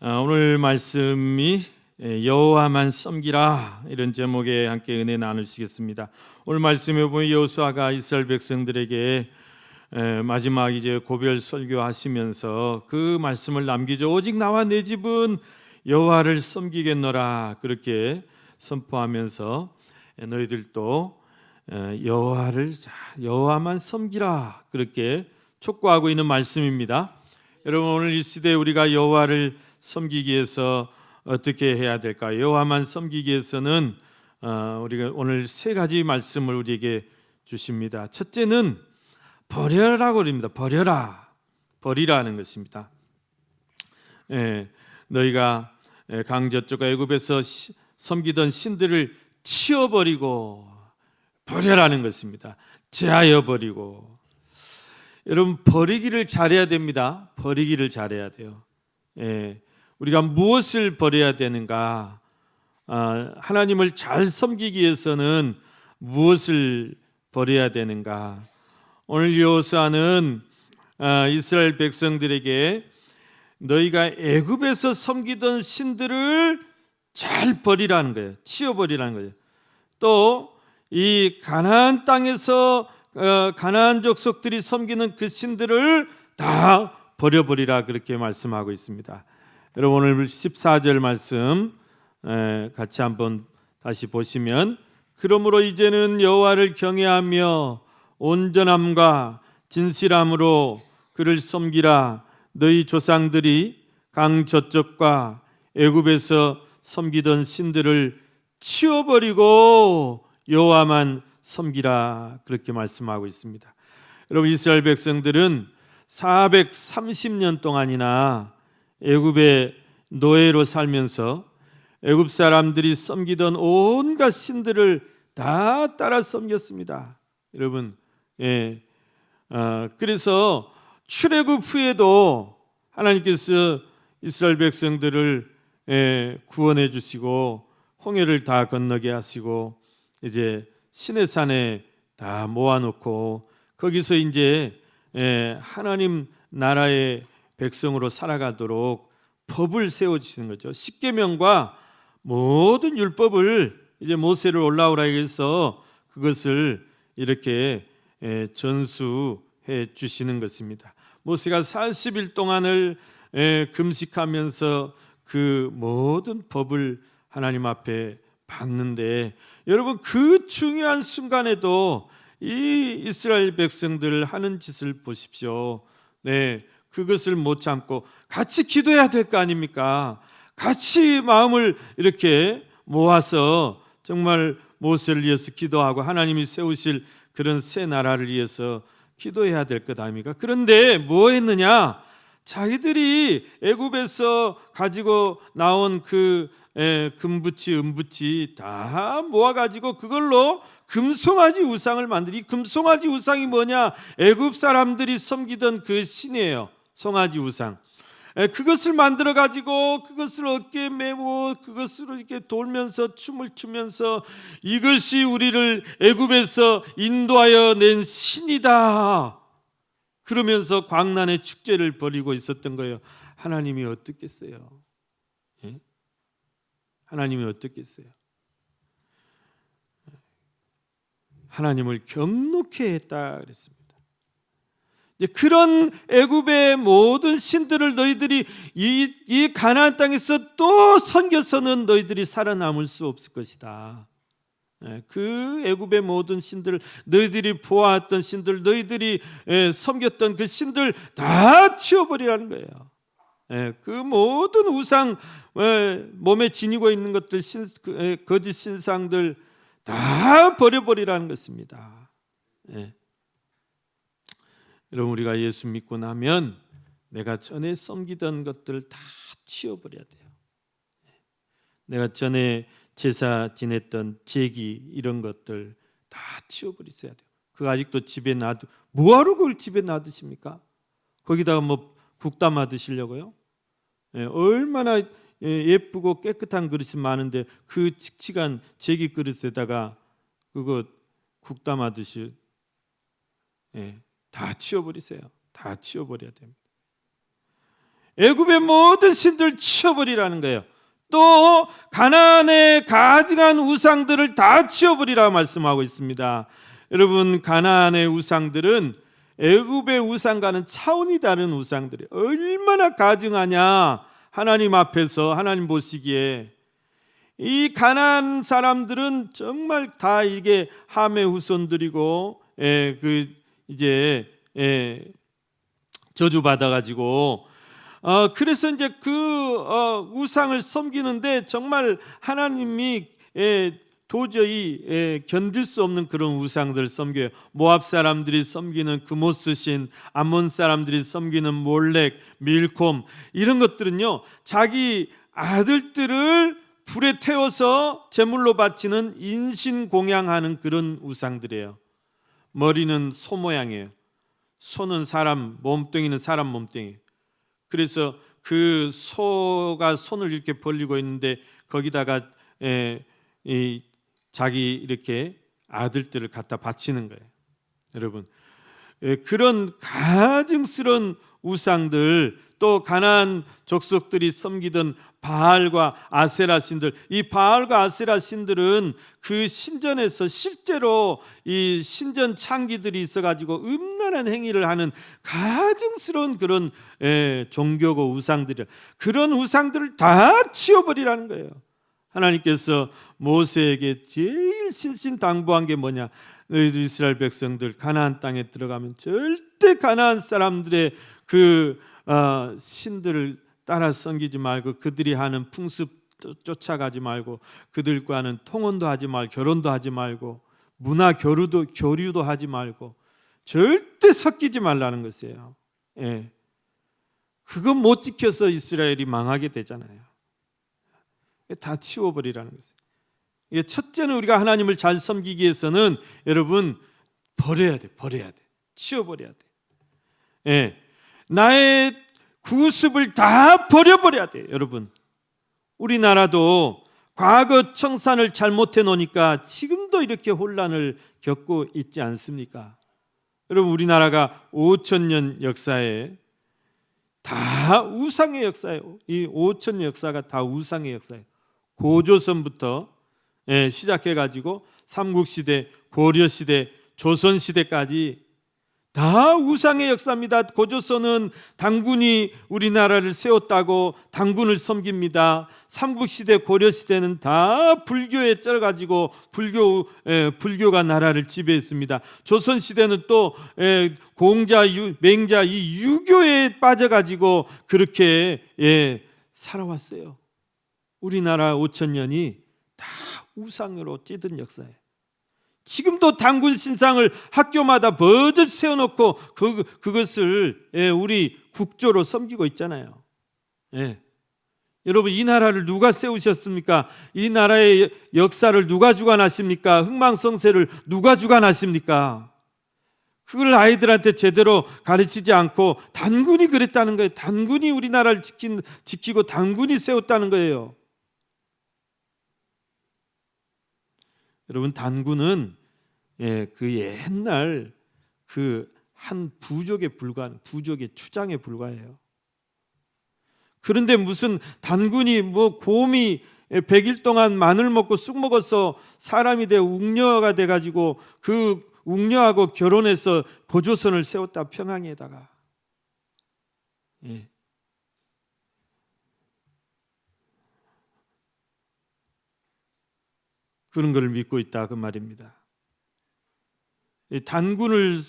오늘 말씀이 여호와만 섬기라, 이런 제목에 함께 은혜 나누시겠습니다. 오늘 말씀에 보면 여호수아가 이스라엘 백성들에게 마지막 이제 고별 설교하시면서 그 말씀을 남기죠. 오직 나와 내 집은 여호와를 섬기겠노라, 그렇게 선포하면서 너희들도 여호와만 섬기라, 그렇게 촉구하고 있는 말씀입니다. 여러분, 오늘 이 시대에 우리가 여호와를 섬기기 위해서 어떻게 해야 될까요? 여호와만 섬기기 위해서는 우리가 오늘 세 가지 말씀을 우리에게 주십니다. 첫째는 버려라고 그럽니다. 버리라는 것입니다. 너희가 강 저쪽과 애굽에서 섬기던 신들을 치워버리고 버려라는 것입니다. 제하여 버리고. 여러분, 버리기를 잘해야 됩니다. 버리기를 잘해야 돼요. 우리가 무엇을 버려야 되는가? 하나님을 잘 섬기기 위해서는 무엇을 버려야 되는가? 오늘 여호수아는 이스라엘 백성들에게 너희가 애굽에서 섬기던 신들을 잘 버리라는 거예요. 치워버리라는 거예요. 또 이 가나안 땅에서 가나안 족속들이 섬기는 그 신들을 다 버려버리라, 그렇게 말씀하고 있습니다. 여러분, 오늘 14절 말씀 같이 한번 다시 보시면, 그러므로 이제는 여호와를 경외하며 온전함과 진실함으로 그를 섬기라. 너희 조상들이 강 저쪽과 애굽에서 섬기던 신들을 치워버리고 여호와만 섬기라, 그렇게 말씀하고 있습니다. 여러분, 이스라엘 백성들은 430년 동안이나 애굽의 노예로 살면서 애굽 사람들이 섬기던 온갖 신들을 다 따라 섬겼습니다. 여러분, 그래서 출애굽 후에도 하나님께서 이스라엘 백성들을 구원해 주시고 홍해를 다 건너게 하시고 이제 시내산에 다 모아놓고 거기서 이제 하나님 나라의 백성으로 살아가도록 법을 세워주시는 거죠. 십계명과 모든 율법을 이제 모세를 올라오라 해서 그것을 이렇게 전수해 주시는 것입니다. 모세가 40일 동안을 금식하면서 그 모든 법을 하나님 앞에 받는데, 여러분, 그 중요한 순간에도 이 이스라엘 백성들 하는 짓을 보십시오. 그것을 못 참고 같이 기도해야 될 거 아닙니까? 같이 마음을 이렇게 모아서 정말 모세를 위해서 기도하고 하나님이 세우실 그런 새 나라를 위해서 기도해야 될 것 아닙니까? 그런데 뭐 했느냐? 자기들이 애굽에서 가지고 나온 그 금붙이 은붙이 다 모아가지고 그걸로 금송아지 우상을 만들이. 금송아지 우상이 뭐냐? 애굽 사람들이 섬기던 그 신이에요. 송아지 우상. 그것을 만들어 가지고 그것을 어깨에 메고 그것으로 이렇게 돌면서 춤을 추면서 이것이 우리를 애굽에서 인도하여 낸 신이다, 그러면서 광란의 축제를 벌이고 있었던 거예요. 하나님이 어떻겠어요? 하나님이 어떻겠어요? 하나님을 경노케 했다 그랬습니다. 그런 애굽의 모든 신들을 너희들이 이 가나안 땅에서 또 섬겨서는 너희들이 살아남을 수 없을 것이다. 그 애굽의 모든 신들, 너희들이 보아왔던 신들, 너희들이 섬겼던 그 신들 다 치워버리라는 거예요. 그 모든 우상, 몸에 지니고 있는 것들, 거짓 신상들 다 버려버리라는 것입니다. 여러분, 우리가 예수 믿고 나면 내가 전에 섬기던 것들 다 치워버려야 돼요. 내가 전에 제사 지냈던 제기 이런 것들 다 치워버리셔야 돼요. 그거 아직도 집에 놔두, 뭐하러 그걸 집에 놔두십니까? 거기다가 뭐 국 담아 드시려고요? 얼마나 예쁘고 깨끗한 그릇이 많은데 그 칙칙한 제기 그릇에다가 그거 국 담아 드시, 다 치워버리세요. 다 치워버려야 됩니다. 애굽의 모든 신들 치워버리라는 거예요. 또 가나안에 가증한 우상들을 다 치워버리라 말씀하고 있습니다. 여러분, 가나안의 우상들은 애굽의 우상과는 차원이 다른 우상들이 얼마나 가증하냐. 하나님 앞에서 하나님 보시기에 이 가나안 사람들은 정말 다 이게 함의 후손들이고 저주 받아가지고 그래서 이제 우상을 섬기는데 정말 하나님이 도저히 견딜 수 없는 그런 우상들을 섬겨요. 모압 사람들이 섬기는 그모스 신, 암몬 사람들이 섬기는 몰렉, 밀콤, 이런 것들은요 자기 아들들을 불에 태워서 제물로 바치는 인신공양하는 그런 우상들이에요. 머리는 소 모양이에요. 소는 사람 몸뚱이는 사람 몸뚱이. 그래서 그 소가 손을 이렇게 벌리고 있는데 거기다가 자기 이렇게 아들들을 갖다 바치는 거예요. 여러분, 그런 가증스러운 우상들, 또 가나안 족속들이 섬기던 바알과 아세라 신들, 이 바알과 아세라 신들은 그 신전에서 실제로 이 신전 창기들이 있어가지고 음란한 행위를 하는 가증스러운 그런 종교고 우상들이야. 그런 우상들을 다 치워버리라는 거예요. 하나님께서 모세에게 제일 신신당부한 게 뭐냐? 너희들 이스라엘 백성들 가나안 땅에 들어가면 절대 가나안 사람들의 그 신들을 따라 섬기지 말고, 그들이 하는 풍습 쫓아가지 말고, 그들과는 통혼도 하지 말고, 결혼도 하지 말고, 문화 교류도 하지 말고, 절대 섞이지 말라는 것이에요. 그거 못 지켜서 이스라엘이 망하게 되잖아요. 다 치워버리라는 것이에요. 첫째는 우리가 하나님을 잘 섬기기 위해서는 여러분 버려야 돼. 치워버려야 돼. 나의 구습을 다 버려버려야 돼. 여러분, 우리나라도 과거 청산을 잘못해 놓으니까 지금도 이렇게 혼란을 겪고 있지 않습니까? 여러분, 우리나라가 5,000년 역사에 다 우상의 역사예요. 이 5,000년 역사가 다 우상의 역사예요. 고조선부터 시작해가지고 삼국시대, 고려시대, 조선시대까지 다 우상의 역사입니다. 고조선은 당군이 우리나라를 세웠다고 당군을 섬깁니다. 삼국시대, 고려시대는 다 불교에 쩔어가지고 불교가 나라를 지배했습니다. 조선시대는 또 공자, 맹자 이 유교에 빠져가지고 그렇게 살아왔어요. 우리나라 5,000년이 다 우상으로 찌든 역사예요. 지금도 당군 신상을 학교마다 버젓 세워놓고 그것을 우리 국조로 섬기고 있잖아요. 여러분, 이 나라를 누가 세우셨습니까? 이 나라의 역사를 누가 주관하십니까? 흥망성쇠를 누가 주관하십니까? 그걸 아이들한테 제대로 가르치지 않고 단군이 그랬다는 거예요. 단군이 우리나라를 지키고 단군이 세웠다는 거예요. 여러분, 단군은 그 옛날 그 한 부족에 불과한 부족의 추장에 불과해요. 그런데 무슨 단군이 곰이 100일 동안 마늘 먹고 쑥 먹어서 사람이 돼 웅녀가 돼가지고 그 웅녀하고 결혼해서 고조선을 세웠다, 평양에다가. 그런 걸 믿고 있다, 그 말입니다. 단군을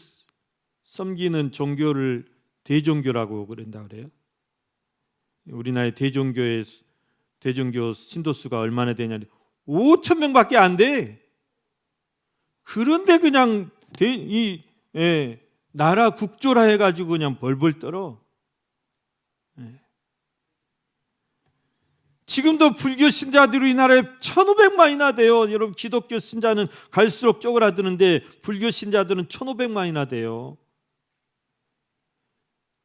섬기는 종교를 대종교라고 그런다 그래요. 우리나라의 대종교 신도수가 얼마나 되냐니 5,000명밖에 안 돼. 그런데 그냥 나라 국조라 해가지고 그냥 벌벌 떨어. 지금도 불교 신자들이 우리나라에 1,500만이나 돼요. 여러분, 기독교 신자는 갈수록 쪼그라드는데 불교 신자들은 1,500만이나 돼요.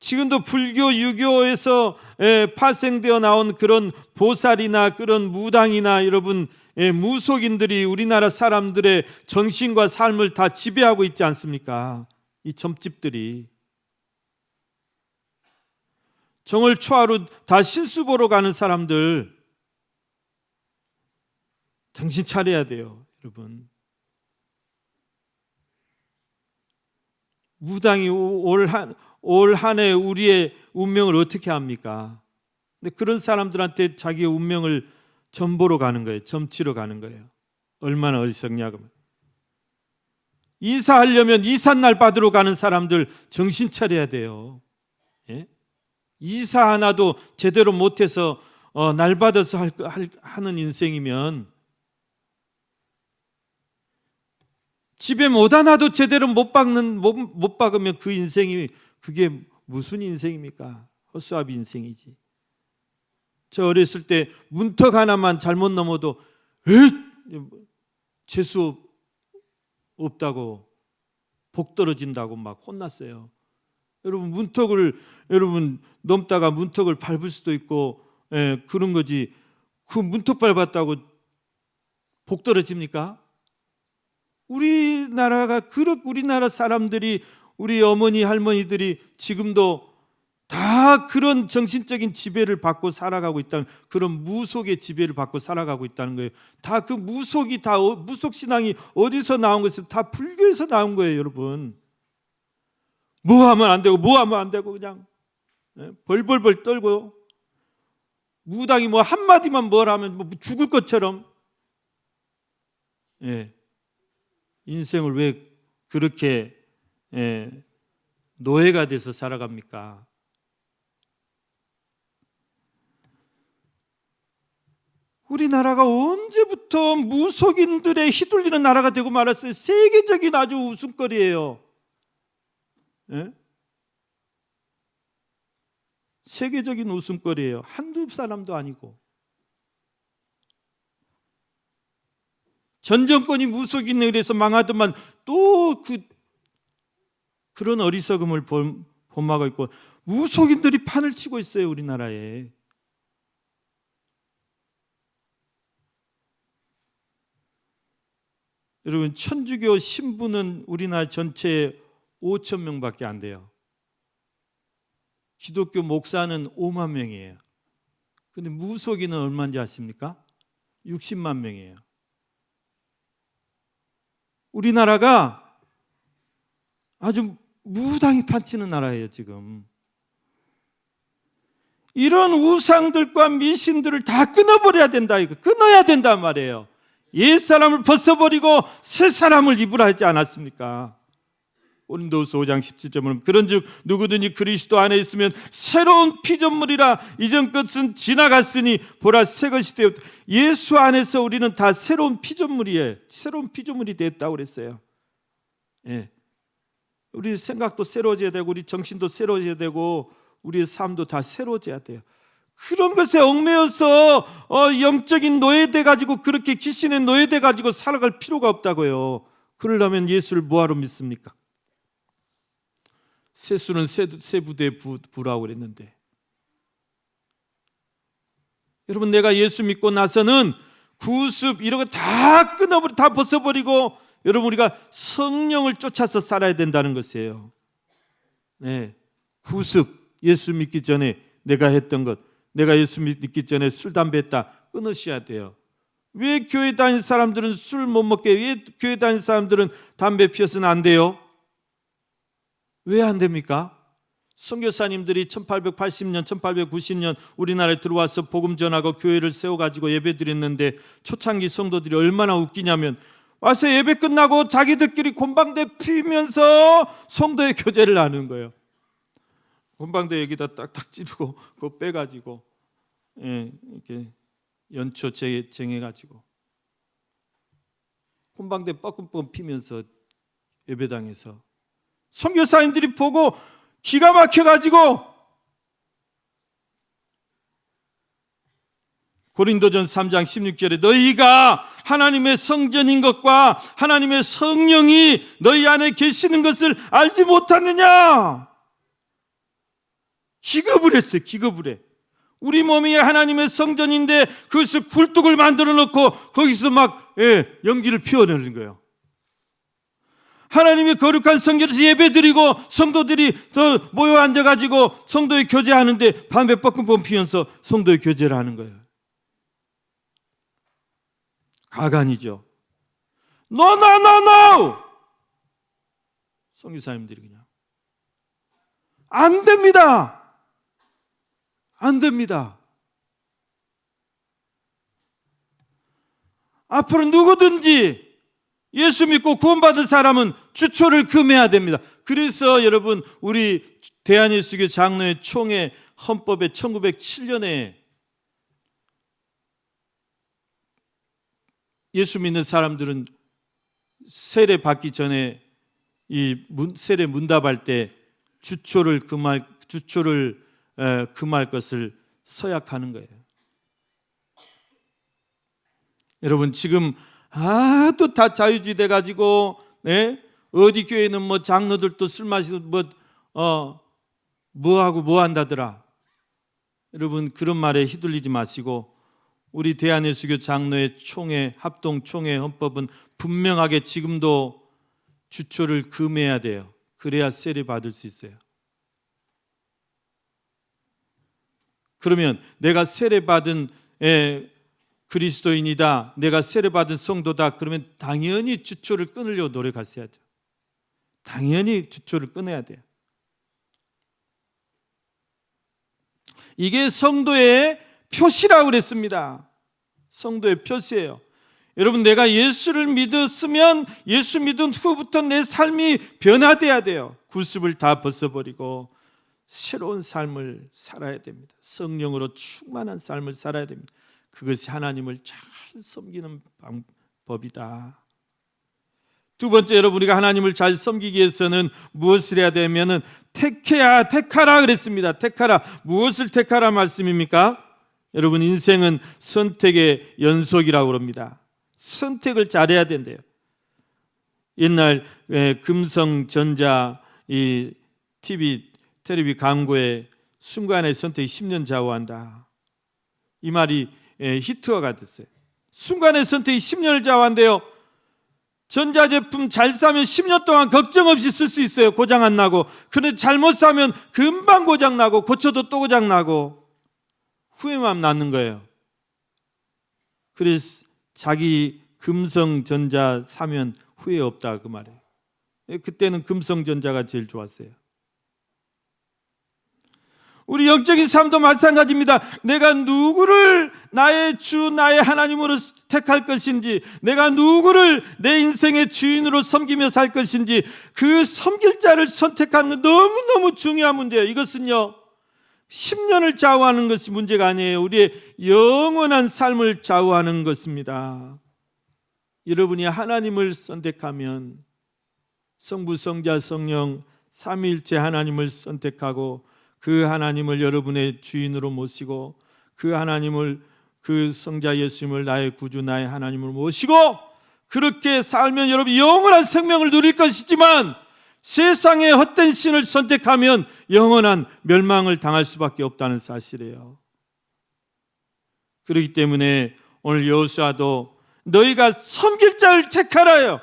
지금도 불교, 유교에서 파생되어 나온 그런 보살이나 그런 무당이나 여러분 무속인들이 우리나라 사람들의 정신과 삶을 다 지배하고 있지 않습니까? 이 점집들이 정월 초하루 다 신수 보러 가는 사람들 정신 차려야 돼요, 여러분. 무당이 올 한 해 우리의 운명을 어떻게 합니까? 근데 그런 사람들한테 자기의 운명을 점보러 가는 거예요. 점치러 가는 거예요. 얼마나 어리석냐고. 이사하려면 이삿날 받으러 가는 사람들 정신 차려야 돼요. 예? 이사 하나도 제대로 못해서 날 받아서 하는 인생이면, 집에 못 하나도 제대로 못 박으면 그 인생이, 그게 무슨 인생입니까? 헛수아비 인생이지. 저 어렸을 때 문턱 하나만 잘못 넘어도 재수 없다고, 복 떨어진다고 막 혼났어요. 여러분, 여러분 넘다가 문턱을 밟을 수도 있고, 그런 거지. 그 문턱 밟았다고 복 떨어집니까? 우리나라 사람들이, 우리 어머니 할머니들이 지금도 다 그런 정신적인 지배를 받고 살아가고 있다는, 그런 무속의 지배를 받고 살아가고 있다는 거예요. 다 그 무속 신앙이 어디서 나온 것을, 다 불교에서 나온 거예요, 여러분. 뭐 하면 안 되고 그냥 벌벌벌 떨고, 무당이 뭐 한마디만 뭘 하면 뭐 죽을 것처럼. 인생을 왜 그렇게 노예가 돼서 살아갑니까? 우리나라가 언제부터 무속인들의 휘둘리는 나라가 되고 말았어요. 세계적인 아주 웃음거리예요. 세계적인 웃음거리예요. 한두 사람도 아니고. 전 정권이 무속인에 의해서 망하더만 또 그런 어리석음을 본받고 있고, 무속인들이 판을 치고 있어요, 우리나라에. 여러분, 천주교 신부는 우리나라 전체에 5천 명밖에 안 돼요. 기독교 목사는 5만 명이에요. 근데 무속인은 얼마인지 아십니까? 60만 명이에요. 우리나라가 아주 무당이 판치는 나라예요, 지금. 이런 우상들과 미신들을 다 끊어버려야 된다, 이거. 끊어야 된단 말이에요. 옛사람을 벗어버리고 새 사람을 입으라 하지 않았습니까? 고린도후서 5장 17절은 그런즉 누구든지 그리스도 안에 있으면 새로운 피조물이라, 이전 것은 지나갔으니 보라 새 것이 되었다. 예수 안에서 우리는 다 새로운 피조물이에요. 새로운 피조물이 됐다고 그랬어요. 우리 생각도 새로워져야 되고, 우리 정신도 새로워져야 되고, 우리의 삶도 다 새로워져야 돼요. 그런 것에 얽매여서 영적인 노예돼 가지고, 그렇게 귀신의 노예돼 가지고 살아갈 필요가 없다고요. 그러려면 예수를 뭐하러 믿습니까? 세수는 세 부대에 부라고 그랬는데, 여러분, 내가 예수 믿고 나서는 구습 이런 거 다 끊어버리고 다 벗어버리고, 여러분, 우리가 성령을 쫓아서 살아야 된다는 것이에요. 구습, 예수 믿기 전에 내가 했던 것, 내가 예수 믿기 전에 술, 담배 했다, 끊으셔야 돼요. 왜 교회 다니는 사람들은 술 못 먹게, 왜 교회 다니는 사람들은 담배 피워서는 안 돼요? 왜 안 됩니까? 선교사님들이 1880년, 1890년 우리나라에 들어와서 복음 전하고 교회를 세워가지고 예배 드렸는데, 초창기 성도들이 얼마나 웃기냐면, 와서 예배 끝나고 자기들끼리 곰방대 피면서 성도의 교제를 나누는 거예요. 곰방대 여기다 딱딱 찌르고 그거 빼가지고 이렇게 연초 쟁해가지고 곰방대 뻐끔뻐끔 피면서 예배당에서 선교사님들이 보고 기가 막혀가지고, 고린도전 3장 16절에 너희가 하나님의 성전인 것과 하나님의 성령이 너희 안에 계시는 것을 알지 못하느냐? 기겁을 했어요. 기겁을 해. 우리 몸이 하나님의 성전인데 그것을 굴뚝을 만들어 놓고 거기서 막 연기를 피워내는 거예요. 하나님의 거룩한 성전에서 예배드리고 성도들이 더 모여 앉아가지고 성도의 교제하는데 밤에 뻐끔뻐끔 피면서 성도의 교제를 하는 거예요. 가관이죠. No! 선교사님들이 그냥 안 됩니다. 안 됩니다. 앞으로 누구든지 예수 믿고 구원받은 사람은 주초를 금해야 됩니다. 그래서 여러분, 우리 대한예수교 장로회 총회 헌법에 1907년에 예수 믿는 사람들은 세례 받기 전에 이 세례 문답할 때 주초를 금할 것을 서약하는 거예요. 여러분, 지금 또 다 자유주의 돼 가지고 어디 교회는 뭐 장로들도 술 마시고 뭐하고 뭐 한다더라. 여러분, 그런 말에 휘둘리지 마시고 우리 대한예수교 장로회 총회 합동 총회 헌법은 분명하게 지금도 주초를 금해야 돼요. 그래야 세례 받을 수 있어요. 그러면 내가 세례 받은 그리스도인이다, 내가 세례 받은 성도다, 그러면 당연히 주초를 끊으려고 노력하셔야죠. 당연히 주초를 끊어야 돼요. 이게 성도의 표시라고 그랬습니다. 성도의 표시예요. 여러분, 내가 예수를 믿었으면 예수 믿은 후부터 내 삶이 변화돼야 돼요. 굴습을 다 벗어버리고 새로운 삶을 살아야 됩니다. 성령으로 충만한 삶을 살아야 됩니다. 그것이 하나님을 잘 섬기는 방법이다. 두 번째, 여러분, 우리가 하나님을 잘 섬기기 위해서는 무엇을 해야 되면은 택하라 그랬습니다. 택하라. 무엇을 택하라 말씀입니까? 여러분, 인생은 선택의 연속이라고 그럽니다. 선택을 잘해야 된대요. 옛날 금성전자 이 텔레비 광고에 순간의 선택이 10년 좌우한다. 이 말이 히트가 됐어요. 순간의 선택이 10년을 좌우한대요. 전자제품 잘 사면 10년 동안 걱정 없이 쓸 수 있어요. 고장 안 나고. 그런데 잘못 사면 금방 고장 나고 고쳐도 또 고장 나고 후회만 남는 거예요. 그래서 자기 금성전자 사면 후회 없다, 그 말이에요. 그때는 금성전자가 제일 좋았어요. 우리 영적인 삶도 마찬가지입니다. 내가 누구를 나의 주, 나의 하나님으로 택할 것인지, 내가 누구를 내 인생의 주인으로 섬기며 살 것인지, 그 섬길 자를 선택하는 건 너무너무 중요한 문제예요. 이것은요, 10년을 좌우하는 것이 문제가 아니에요. 우리의 영원한 삶을 좌우하는 것입니다. 여러분이 하나님을 선택하면 성부, 성자, 성령 삼위일체 하나님을 선택하고 그 하나님을 여러분의 주인으로 모시고 그 하나님을, 그 성자 예수님을 나의 구주, 나의 하나님을 모시고 그렇게 살면 여러분 영원한 생명을 누릴 것이지만, 세상의 헛된 신을 선택하면 영원한 멸망을 당할 수밖에 없다는 사실이에요. 그렇기 때문에 오늘 여호수아도 너희가 섬길 자를 택하라요.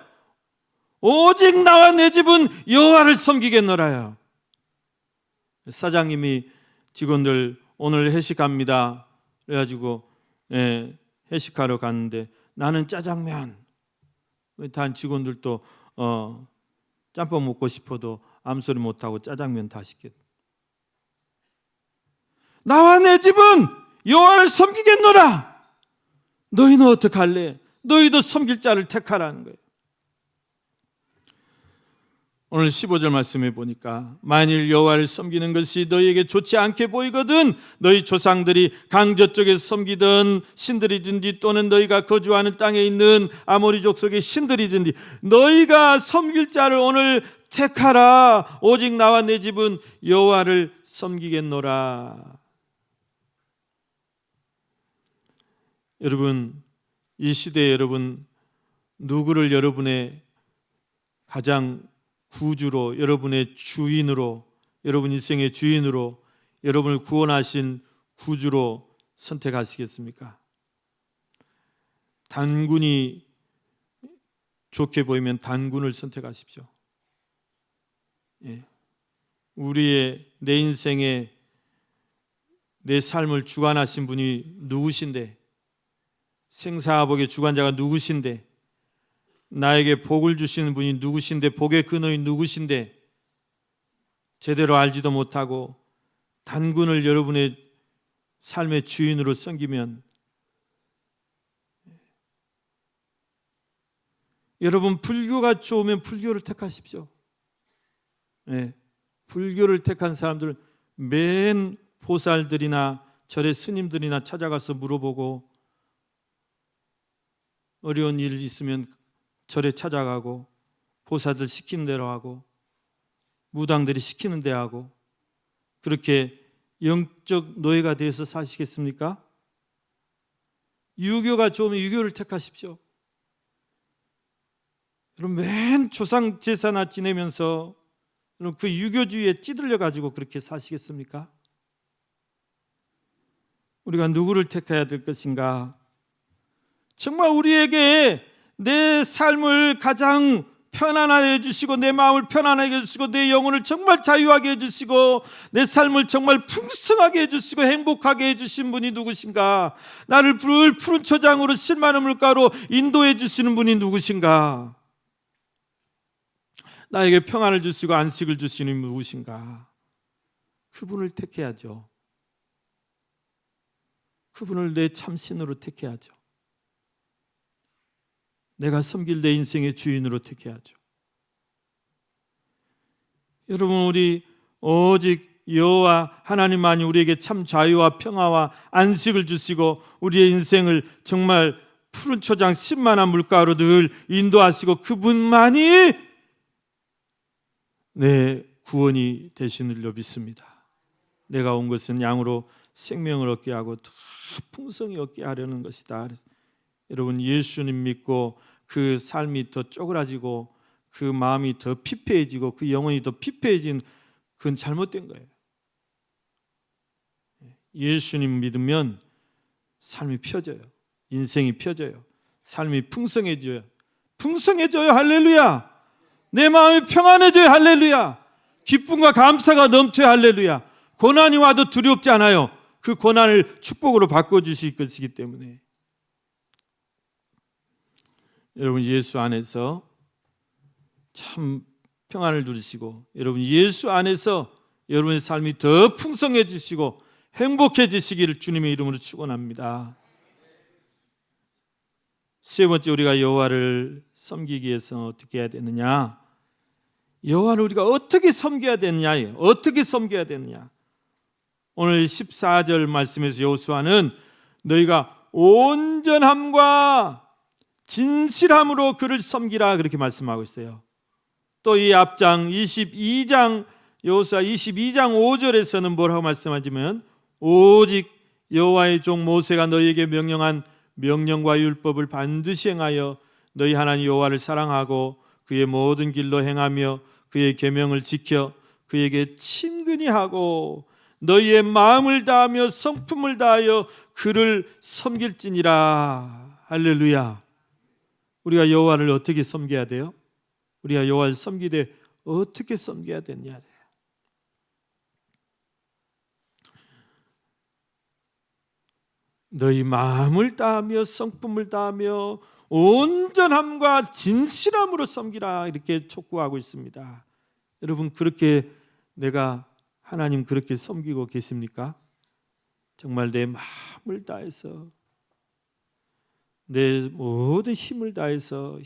오직 나와 내 집은 여호와를 섬기겠노라요. 사장님이 직원들 오늘 회식합니다. 그래가지고 회식하러 갔는데 나는 짜장면. 단 직원들도 짬뽕 먹고 싶어도 아무 소리 못하고 짜장면 다 시켰. 나와 내 집은 여호와를 섬기겠노라. 너희는 어떻게 할래? 너희도 섬길 자를 택하라는 거예요. 오늘 15절 말씀해 보니까 만일 여호와를 섬기는 것이 너희에게 좋지 않게 보이거든 너희 조상들이 강 저쪽에서 섬기던 신들이든지 또는 너희가 거주하는 땅에 있는 아모리 족속의 신들이든지 너희가 섬길 자를 오늘 택하라. 오직 나와 내 집은 여호와를 섬기겠노라. 여러분, 이 시대에 여러분 누구를 여러분의 가장 구주로, 여러분의 주인으로, 여러분 인생의 주인으로, 여러분을 구원하신 구주로 선택하시겠습니까? 단군이 좋게 보이면 단군을 선택하십시오. 우리의 내 인생에 내 삶을 주관하신 분이 누구신데, 생사복의 주관자가 누구신데, 나에게 복을 주시는 분이 누구신데, 복의 근원이 누구신데 제대로 알지도 못하고 단군을 여러분의 삶의 주인으로 섬기면, 여러분 불교가 좋으면 불교를 택하십시오. 불교를 택한 사람들 맨 보살들이나 절의 스님들이나 찾아가서 물어보고, 어려운 일 있으면 절에 찾아가고, 보살들 시키는 대로 하고, 무당들이 시키는 대 하고, 그렇게 영적 노예가 되어서 사시겠습니까? 유교가 좋으면 유교를 택하십시오. 여러분 맨 조상 제사나 지내면서 그 유교주의에 찌들려 가지고 그렇게 사시겠습니까? 우리가 누구를 택해야 될 것인가? 정말 우리에게 내 삶을 가장 편안하게 해주시고, 내 마음을 편안하게 해주시고, 내 영혼을 정말 자유하게 해주시고, 내 삶을 정말 풍성하게 해주시고 행복하게 해주신 분이 누구신가? 나를 푸른 초장으로 실만한 물가로 인도해 주시는 분이 누구신가? 나에게 평안을 주시고 안식을 주시는 분이 누구신가? 그분을 택해야죠. 그분을 내 참신으로 택해야죠. 내가 섬길 내 인생의 주인으로 택해야죠. 여러분, 우리 오직 여호와 하나님만이 우리에게 참 자유와 평화와 안식을 주시고 우리의 인생을 정말 푸른 초장 신만한 물가로 늘 인도하시고, 그분만이 내 구원이 되시는 줄로 믿습니다. 내가 온 것은 양으로 생명을 얻게 하고 더 풍성히 얻게 하려는 것이다. 여러분, 예수님 믿고 그 삶이 더 쪼그라지고 그 마음이 더 피폐해지고 그 영혼이 더 피폐해진, 그건 잘못된 거예요. 예수님 믿으면 삶이 펴져요. 인생이 펴져요. 삶이 풍성해져요. 풍성해져요. 할렐루야. 내 마음이 평안해져요. 할렐루야. 기쁨과 감사가 넘쳐요. 할렐루야. 고난이 와도 두렵지 않아요. 그 고난을 축복으로 바꿔주실 것이기 때문에. 여러분, 예수 안에서 참 평안을 누리시고, 여러분 예수 안에서 여러분의 삶이 더 풍성해지시고 행복해지시기를 주님의 이름으로 축원합니다. 세 번째, 우리가 여호와를 섬기기 위해서 어떻게 해야 되느냐? 여호와를 우리가 어떻게 섬겨야 되느냐? 어떻게 섬겨야 되느냐? 오늘 14절 말씀에서 여호수아는 너희가 온전함과 진실함으로 그를 섬기라, 그렇게 말씀하고 있어요. 또 이 앞장 22장 여호수아 22장 5절에서는 뭐라고 말씀하시면, 오직 여호와의 종 모세가 너희에게 명령한 명령과 율법을 반드시 행하여 너희 하나님 여호와를 사랑하고 그의 모든 길로 행하며 그의 계명을 지켜 그에게 친근히 하고 너희의 마음을 다하며 성품을 다하여 그를 섬길지니라. 할렐루야. 우리가 여호와를 어떻게 섬겨야 돼요? 우리가 여호와를 섬기되 어떻게 섬겨야 되냐? 너희 마음을 다하며 성품을 다하며 온전함과 진실함으로 섬기라, 이렇게 촉구하고 있습니다. 여러분, 그렇게 내가 하나님 그렇게 섬기고 계십니까? 정말 내 마음을 다해서, 내 모든 힘을 다해서,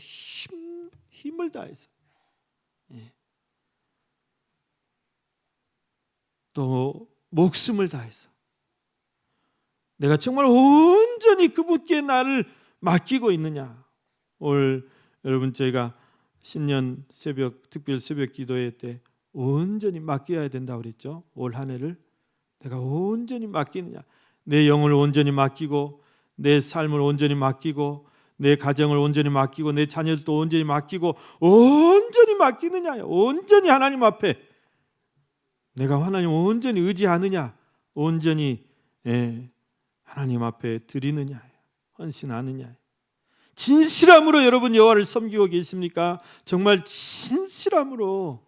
힘을 다해서, 또 목숨을 다해서 내가 정말 온전히 그분께 나를 맡기고 있느냐? 올 여러분, 저희가 신년 새벽, 특별 새벽 기도회 때 온전히 맡겨야 된다고 그랬죠. 올 한 해를 내가 온전히 맡기느냐? 내 영혼을 온전히 맡기고, 내 삶을 온전히 맡기고, 내 가정을 온전히 맡기고, 내 자녀들도 온전히 맡기고, 온전히 맡기느냐? 온전히 하나님 앞에 내가 하나님 온전히 의지하느냐? 온전히 하나님 앞에 드리느냐? 헌신하느냐? 진실함으로 여러분 여호와를 섬기고 계십니까? 정말 진실함으로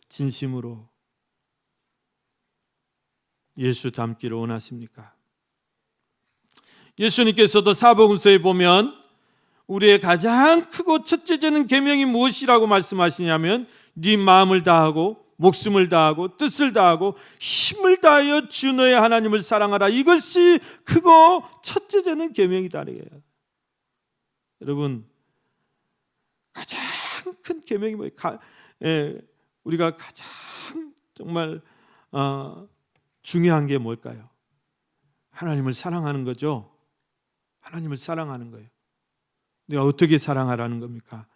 진심으로 예수 닮기를 원하십니까? 예수님께서도 사복음서에 보면 우리의 가장 크고 첫째되는 계명이 무엇이라고 말씀하시냐면 네 마음을 다하고 목숨을 다하고 뜻을 다하고 힘을 다하여 주 너의 하나님을 사랑하라. 이것이 크고 첫째되는 계명이다. 여러분, 가장 큰 계명이 뭐예요? 우리가 가장 정말 중요한 게 뭘까요? 하나님을 사랑하는 거죠. 하나님을 사랑하는 거예요. 내가 어떻게 사랑하라는 겁니까?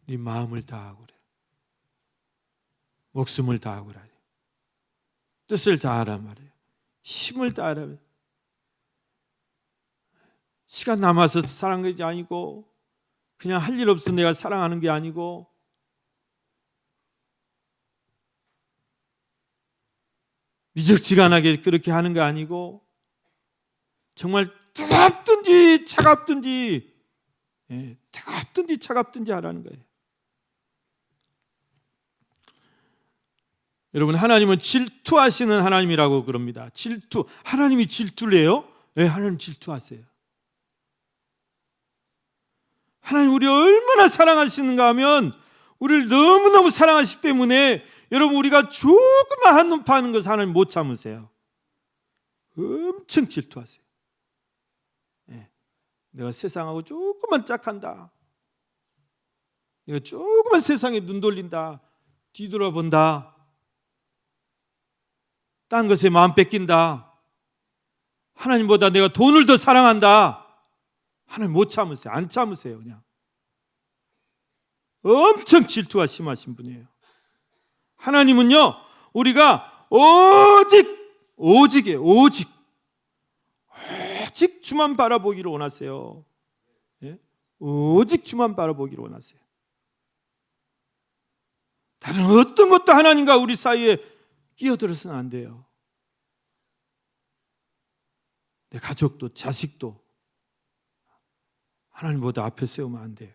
네 마음을 다하고 그래. 목숨을 다하고 그래. 뜻을 다하란 말이에요. 힘을 다하라. 시간 남아서 사랑하는 게 아니고 그냥 할 일 없어 내가 사랑하는 게 아니고 미적지간하게 그렇게 하는 게 아니고 정말 뜨겁든지 차갑든지 뜨겁든지 차갑든지 하라는 거예요. 여러분, 하나님은 질투하시는 하나님이라고 그럽니다. 질투. 하나님이 질투를 해요? 네, 하나님 질투하세요. 하나님 우리 얼마나 사랑하시는가 하면 우리를 너무너무 사랑하시기 때문에 여러분 우리가 조금만 한눈 파는 것을 하나님 못 참으세요. 엄청 질투하세요. 내가 세상하고 조금만 짝한다. 내가 조금만 세상에 눈 돌린다. 뒤돌아본다. 딴 것에 마음 뺏긴다. 하나님보다 내가 돈을 더 사랑한다. 하나님 못 참으세요. 안 참으세요. 그냥 엄청 질투가 심하신 분이에요. 하나님은요 우리가 오직이에요. 오직 주만 바라보기를 원하세요. 오직 주만 바라보기를 원하세요. 다른 어떤 것도 하나님과 우리 사이에 끼어들어서는 안 돼요. 내 가족도 자식도 하나님보다 앞에 세우면 안 돼요.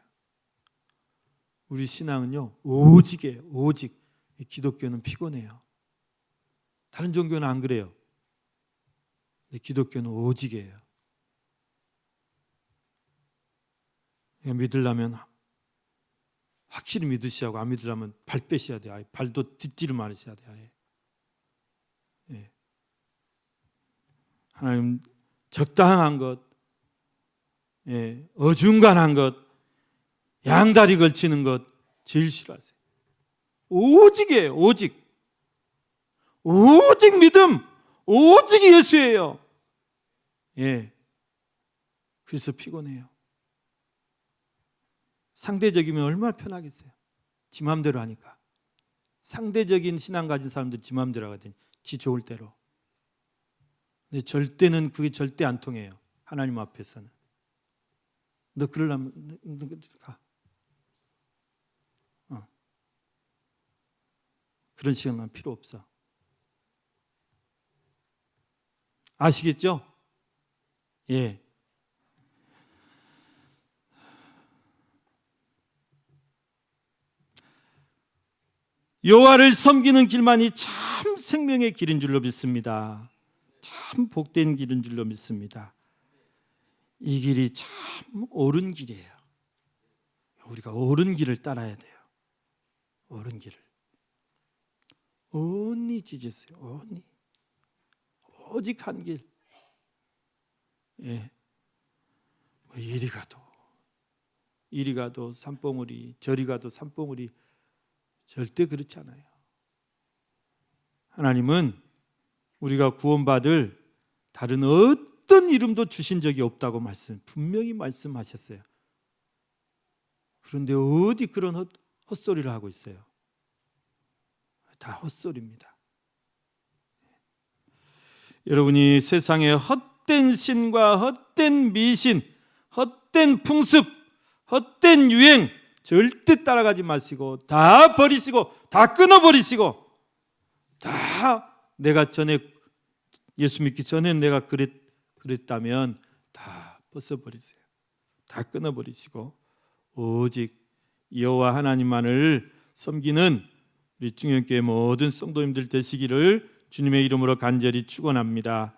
우리 신앙은요 오직이에요. 오직. 기독교는 피곤해요. 다른 종교는 안 그래요. 기독교는 오직이에요. 믿으려면 확실히 믿으셔야 하고 안 믿으려면 발 빼셔야 돼요. 발도 뒷뒤를 마르셔야 돼요. 하나님 적당한 것, 어중간한 것, 양다리 걸치는 것 제일 싫어하세요. 오직이에요. 오직. 오직 믿음, 오직 예수예요. 그래서 피곤해요. 상대적이면 얼마나 편하겠어요. 지 마음대로 하니까. 상대적인 신앙 가진 사람들 지 마음대로 하거든요. 지 좋을 대로. 근데 절대는 그게 절대 안 통해요. 하나님 앞에서는. 너 그러려면 너 가. 그런 시간은 필요 없어. 아시겠죠? 예. 여호와를 섬기는 길만이 참 생명의 길인 줄로 믿습니다. 참 복된 길인 줄로 믿습니다. 이 길이 참 옳은 길이에요. 우리가 옳은 길을 따라야 돼요. 옳은 길을. only Jesus, only. 오직 한 길. 이리 가도 산봉우리, 저리 가도 산봉우리. 절대 그렇지 않아요. 하나님은 우리가 구원받을 다른 어떤 이름도 주신 적이 없다고 분명히 말씀하셨어요. 그런데 어디 그런 헛소리를 하고 있어요? 다 헛소리입니다. 여러분이 세상의 헛된 신과 헛된 미신, 헛된 풍습, 헛된 유행 절대 따라가지 마시고 다 버리시고 다 끊어버리시고 다 내가 전에 예수 믿기 전에 내가 그랬다면 다 벗어버리세요. 다 끊어버리시고 오직 여호와 하나님만을 섬기는 우리 중형교회 모든 성도님들 되시기를 주님의 이름으로 간절히 축원합니다.